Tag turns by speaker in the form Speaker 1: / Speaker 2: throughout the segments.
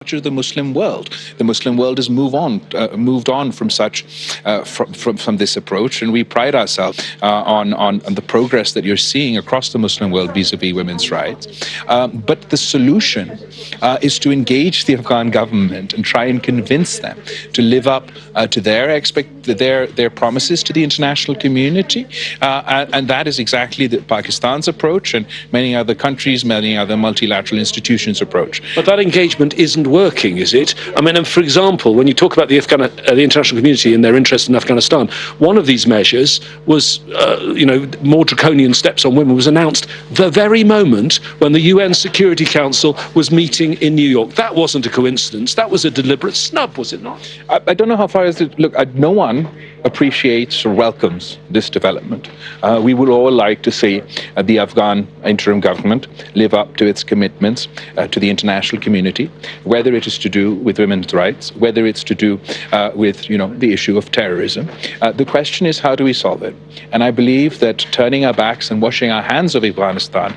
Speaker 1: of the Muslim world. The Muslim world has moved on from from this approach, and we pride ourselves on the progress that you're seeing across the Muslim world vis-a-vis women's rights. But the solution is to engage the Afghan government and try and convince them to live up to their promises to the international community, and that is exactly Pakistan's approach, and many other countries, many other multilateral institutions' approach.
Speaker 2: But that engagement isn't working, is it? I mean, for example, when you talk about the international community and their interest in Afghanistan, one of these measures was, more draconian steps on women was announced the very moment when the UN Security Council was meeting in New York. That wasn't a coincidence. That was a deliberate snub, was it not?
Speaker 1: I don't know how far is it. Look, no one appreciates or welcomes this development. We would all like to see the Afghan interim government live up to its commitments to the international community, whether it is to do with women's rights, whether it's to do with the issue of terrorism. The question is, how do we solve it? And I believe that turning our backs and washing our hands of Afghanistan,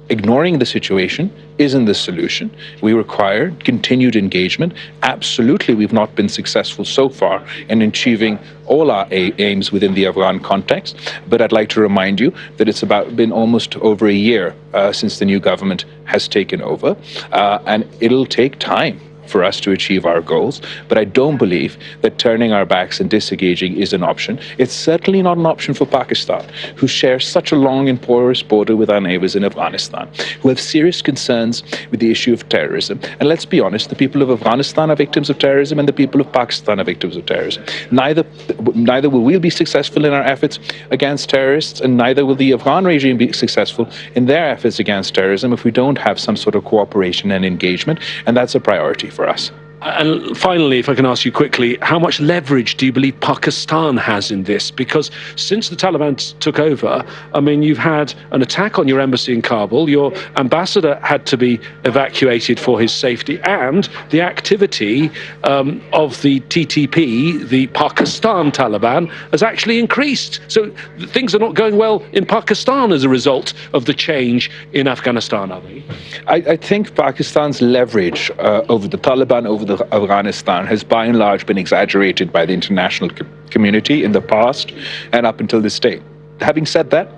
Speaker 1: ignoring the situation, isn't the solution. We require continued engagement. Absolutely, we've not been successful so far in achieving all our aims within the Afghan context, but I'd like to remind you that it's been almost over a year since the new government has taken over, and it'll take time for us to achieve our goals. But I don't believe that turning our backs and disengaging is an option. It's certainly not an option for Pakistan, who shares such a long and porous border with our neighbors in Afghanistan, who have serious concerns with the issue of terrorism. And let's be honest, the people of Afghanistan are victims of terrorism, and the people of Pakistan are victims of terrorism. Neither will we be successful in our efforts against terrorists, and neither will the Afghan regime be successful in their efforts against terrorism if we don't have some sort of cooperation and engagement, and that's a priority for us.
Speaker 2: And finally, if I can ask you quickly, how much leverage do you believe Pakistan has in this? Because since the Taliban took over, I mean, you've had an attack on your embassy in Kabul, your ambassador had to be evacuated for his safety, and the activity of the TTP, the Pakistan Taliban, has actually increased. So things are not going well in Pakistan as a result of the change in Afghanistan, are they?
Speaker 1: I think Pakistan's leverage over the Taliban, over Afghanistan, has by and large been exaggerated by the international community in the past and up until this day. Having said that,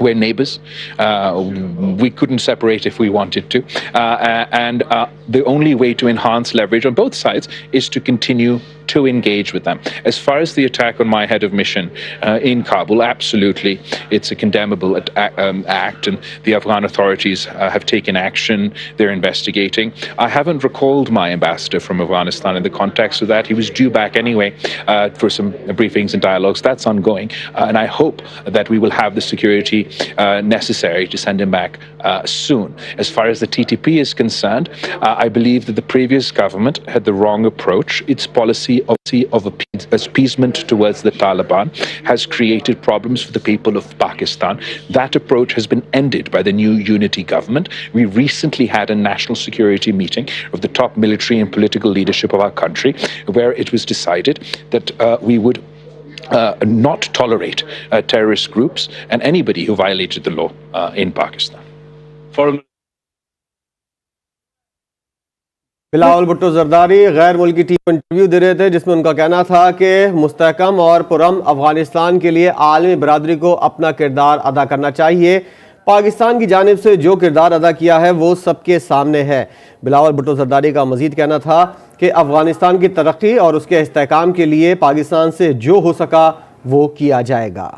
Speaker 1: we're neighbors. We couldn't separate if we wanted to. And the only way to enhance leverage on both sides is to continue to engage with them. As far as the attack on my head of mission in Kabul, absolutely, it's a condemnable act, and the Afghan authorities have taken action. They're investigating. I haven't recalled my ambassador from Afghanistan in the context of that. He was due back anyway for some briefings and dialogues. That's ongoing, and I hope that we will have the security necessary to send him back soon. As far as the TTP is concerned, I believe that the previous government had the wrong approach. Its policy of appeasement towards the Taliban has created problems for the people of Pakistan. That approach has been ended by the new unity government. We recently had a national security meeting of the top military and political leadership of our country, where it was decided that we would not tolerate terrorist groups and anybody who violated the law in Pakistan.
Speaker 3: Bilawal Bhutto Zardari गैर मुल्की team को interview दे रहे थे, जिसमें उनका कहना था कि मुस्तहकम और पुरअमन अफगानिस्तान के लिए आलमी बरादरी को अपना किरदार अदा करना चाहिए। पाकिस्तान की जानिब से जो किरदार अदा किया है वो सबके सामने है। बिलावल भुट्टो जरदारी का मजीद कहना था कि अफगानिस्तान की तरक्की और उसके इस्तेहकाम के लिए पाकिस्तान से जो हो सका वो किया जाएगा।